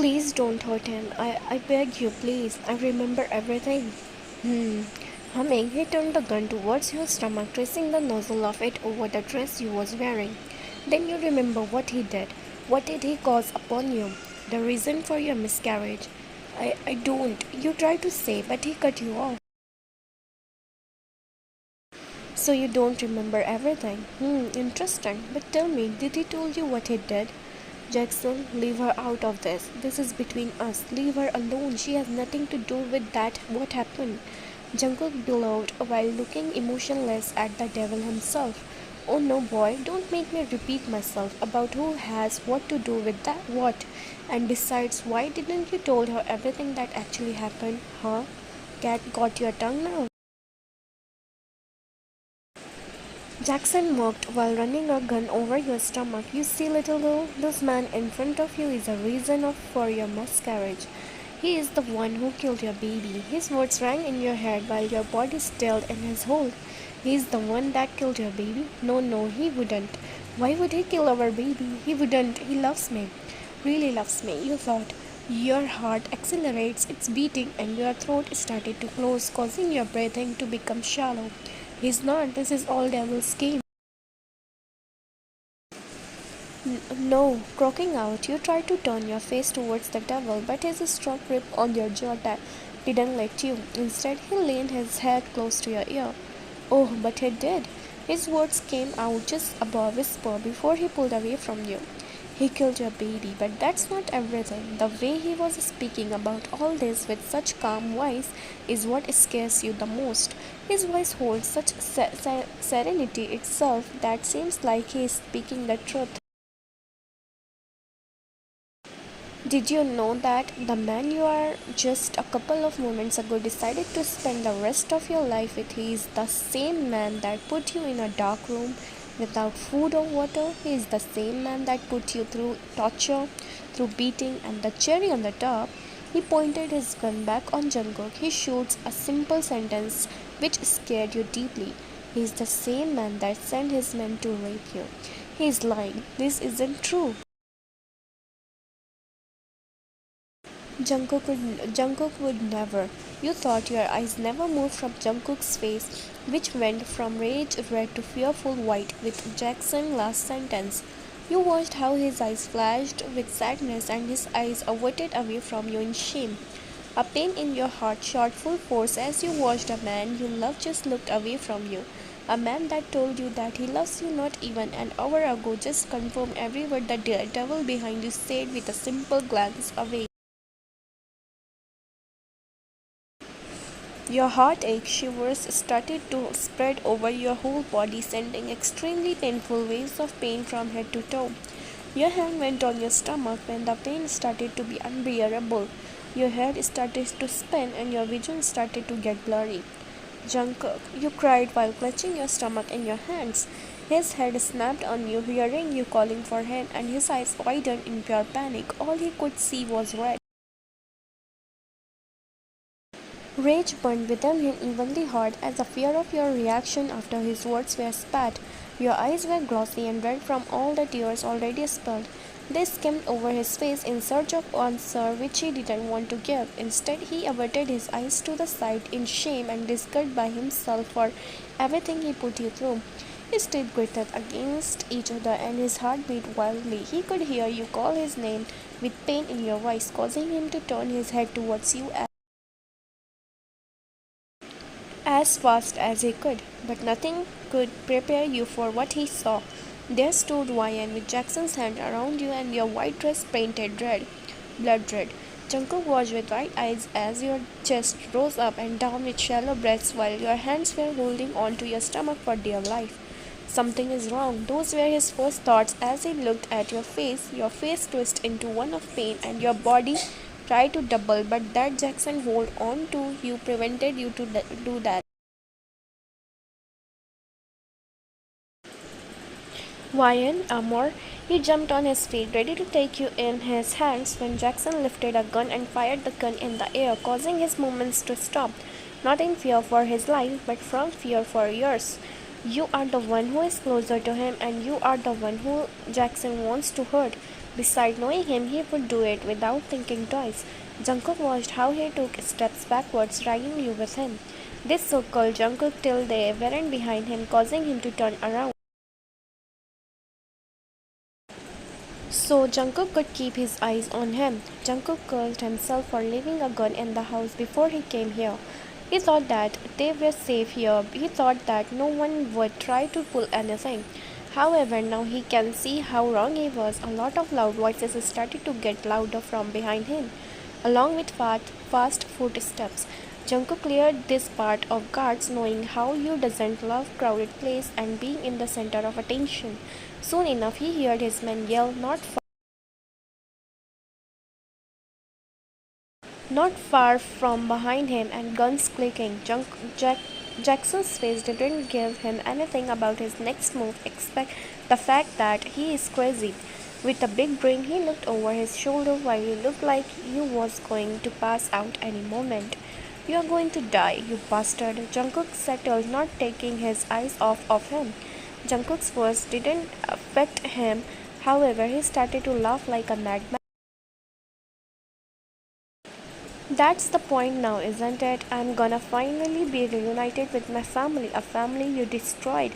Please don't hurt him. I beg you, please. I remember everything. Hmm. Humming, he turned the gun towards your stomach, tracing the nozzle of it over the dress you was wearing. Then you remember what he did. What did he cause upon you? The reason for your miscarriage. I don't. You try to say, but he cut you off. So you don't remember everything? Interesting. But tell me, did he tell you what he did? Jackson, leave her out of this. This is between us. Leave her alone. She has nothing to do with that. What happened? Jungkook bellowed while looking emotionless at the devil himself. Oh no, boy, don't make me repeat myself about who has what to do with that what. And besides, why didn't you told her everything that actually happened? Huh? Cat got your tongue now? Jackson mocked while running a gun over your stomach. You see, little girl, this man in front of you is the reason for your miscarriage. He is the one who killed your baby. His words rang in your head while your body stilled in his hold. He is the one that killed your baby? No, no, he wouldn't. Why would he kill our baby? He wouldn't. He loves me. Really loves me, you thought. Your heart accelerates its beating and your throat started to close, causing your breathing to become shallow. He's not. This is all devil's game. No, croaking out, you tried to turn your face towards the devil, but his strong grip on your jaw didn't let you. Instead, he leaned his head close to your ear. Oh, but he did. His words came out just above whisper before he pulled away from you. He killed your baby, but that's not everything. The way he was speaking about all this with such calm voice is what scares you the most. His voice holds such serenity itself that seems like he is speaking the truth. Did you know that the man you are just a couple of moments ago decided to spend the rest of your life with? He is the same man that put you in a dark room without food or water. He is the same man that put you through torture, through beating, and the cherry on the top. He pointed his gun back on Jungkook. He shoots a simple sentence which scared you deeply. He is the same man that sent his men to rape you. He is lying. This isn't true. Jungkook would never. You thought your eyes never moved from Jungkook's face, which went from rage red to fearful white with Jackson's last sentence. You watched how his eyes flashed with sadness and his eyes averted away from you in shame. A pain in your heart shot full force as you watched a man you loved just looked away from you. A man that told you that he loves you not even an hour ago just confirmed every word the devil behind you said with a simple glance away. Your heartache shivers started to spread over your whole body, sending extremely painful waves of pain from head to toe. Your hand went on your stomach when the pain started to be unbearable. Your head started to spin and your vision started to get blurry. Jungkook, you cried while clutching your stomach in your hands. His head snapped on you, hearing you calling for him, and his eyes widened in pure panic. All he could see was red. Rage burned within him evenly hot as the fear of your reaction after his words were spat. Your eyes were glossy and red from all the tears already spilled. They skimmed over his face in search of answer which he didn't want to give. Instead, he averted his eyes to the side in shame and disgust by himself for everything he put you through. His teeth gritted against each other and his heart beat wildly. He could hear you call his name with pain in your voice, causing him to turn his head towards you as fast as he could, but nothing could prepare you for what he saw. There stood Ryan with Jackson's hand around you and your white dress painted red, blood red. Jungkook watched with wide eyes as your chest rose up and down with shallow breaths while your hands were holding on to your stomach for dear life. Something is wrong. Those were his first thoughts as he looked at your face. Your face twisted into one of pain and your body tried to double, but that Jackson hold on to you prevented you to do that. Ryan, AMOUR, he jumped on his feet, ready to take you in his hands when Jackson lifted a gun and fired the gun in the air, causing his movements to stop, not in fear for his life, but from fear for yours. You are the one who is closer to him and you are the one who Jackson wants to hurt. Besides, knowing him, he would do it without thinking twice. Jungkook watched how he took steps backwards, dragging you with him. This circled Jungkook till they weren't behind him, causing him to turn around. So Jungkook could keep his eyes on him. Jungkook cursed himself for leaving a gun in the house before he came here. He thought that they were safe here. He thought that no one would try to pull anything. However, now he can see how wrong he was. A lot of loud voices started to get louder from behind him, along with fast footsteps. Jungkook cleared this part of guards, knowing how you doesn't love crowded place and being in the center of attention. Soon enough, he heard his men yell, not far from behind him, and guns clicking. Jackson's face didn't give him anything about his next move except the fact that he is crazy. With a big grin, he looked over his shoulder while he looked like he was going to pass out any moment. You are going to die, you bastard. Jungkook settled, not taking his eyes off of him. Jungkook's words didn't affect him. However, he started to laugh like a madman. That's the point now, isn't it? I'm gonna finally be reunited with my family, a family you destroyed.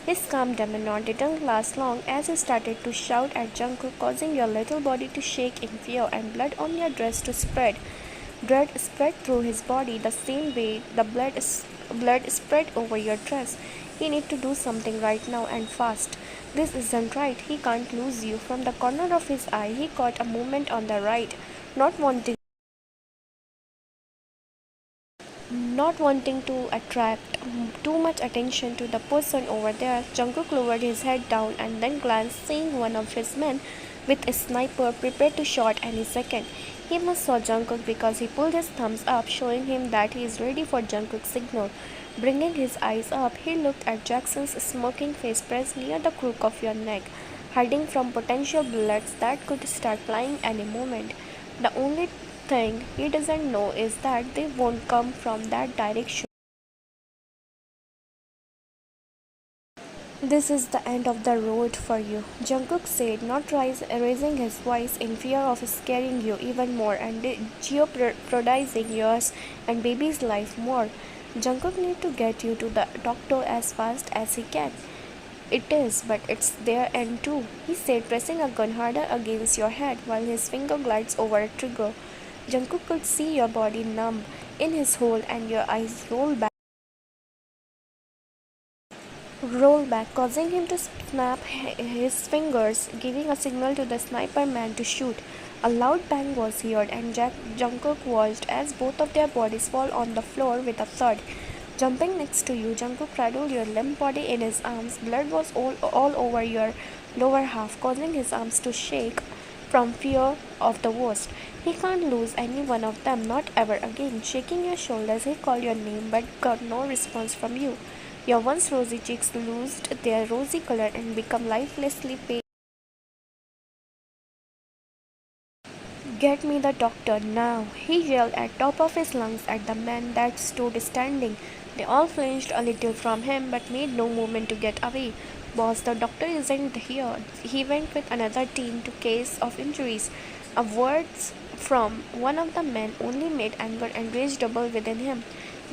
His calm demeanor didn't last long as he started to shout at Jungkook, causing your little body to shake in fear and blood on your dress to spread. Blood spread through his body the same way the blood spread over your dress. He needs to do something right now and fast. This isn't right. He can't lose you. From the corner of his eye, he caught a movement on the right, not wanting to attract too much attention to the person over there. Jungkook lowered his head down and then glanced, seeing one of his men with a sniper prepared to shoot any second. He must saw Jungkook because he pulled his thumbs up, showing him that he is ready for Jungkook's signal. Bringing his eyes up, he looked at Jackson's smirking face pressed near the crook of your neck, hiding from potential bullets that could start flying any moment. The only thing he doesn't know is that they won't come from that direction. This is the end of the road for you, Jungkook said, not raising his voice in fear of scaring you even more and jeopardizing yours and baby's life more. Jungkook need to get you to the doctor as fast as he can. It is, but it's their end too, he said, pressing a gun harder against your head while his finger glides over a trigger. Jungkook could see your body numb in his hold and your eyes roll back, causing him to snap his fingers, giving a signal to the sniper man to shoot. A loud bang was heard, and Jungkook watched as both of their bodies fall on the floor with a thud. Jumping next to you, Jungkook cradled your limp body in his arms. Blood was all over your lower half, causing his arms to shake from fear of the worst. He can't lose any one of them, not ever again. Shaking your shoulders, he called your name but got no response from you. Your once rosy cheeks lost their rosy color and became lifelessly pale. Get me the doctor now, he yelled at top of his lungs at the men that stood standing. They all flinched a little from him but made no movement to get away. Boss, the doctor isn't here. He went with another team to case of injuries. A words from one of the men only made anger and rage double within him.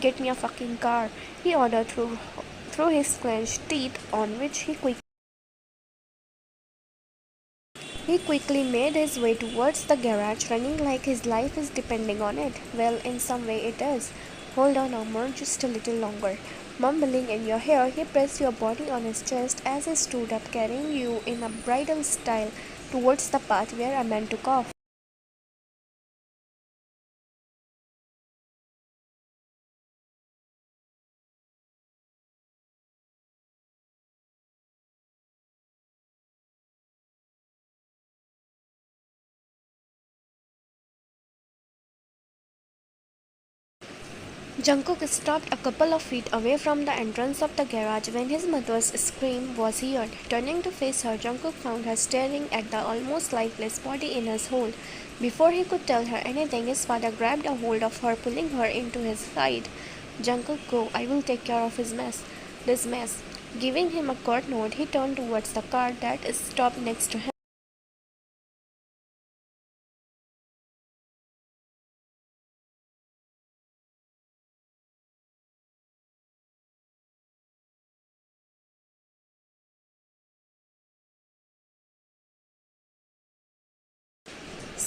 Get me a fucking car, he ordered through his clenched teeth, on which he quickly made his way towards the garage, running like his life is depending on it. Well, in some way it is. Hold on, AMOUR, just a little longer. Mumbling in your hair, he pressed your body on his chest as he stood up, carrying you in a bridal style towards the path where a man took off. Jungkook stopped a couple of feet away from the entrance of the garage when his mother's scream was heard. Turning to face her, Jungkook found her staring at the almost lifeless body in his hold. Before he could tell her anything, his father grabbed a hold of her, pulling her into his side. Jungkook, go, I will take care of this mess. Giving him a curt nod, he turned towards the car that stopped next to him.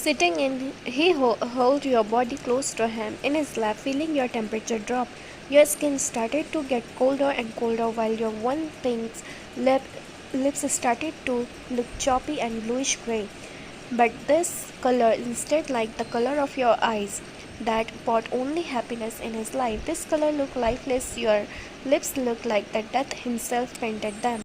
Sitting in, he held your body close to him in his lap, feeling your temperature drop. Your skin started to get colder and colder while your one pink lip, lips started to look choppy and bluish gray. But this color instead like the color of your eyes that brought only happiness in his life. This color looked lifeless, your lips looked like the death himself painted them.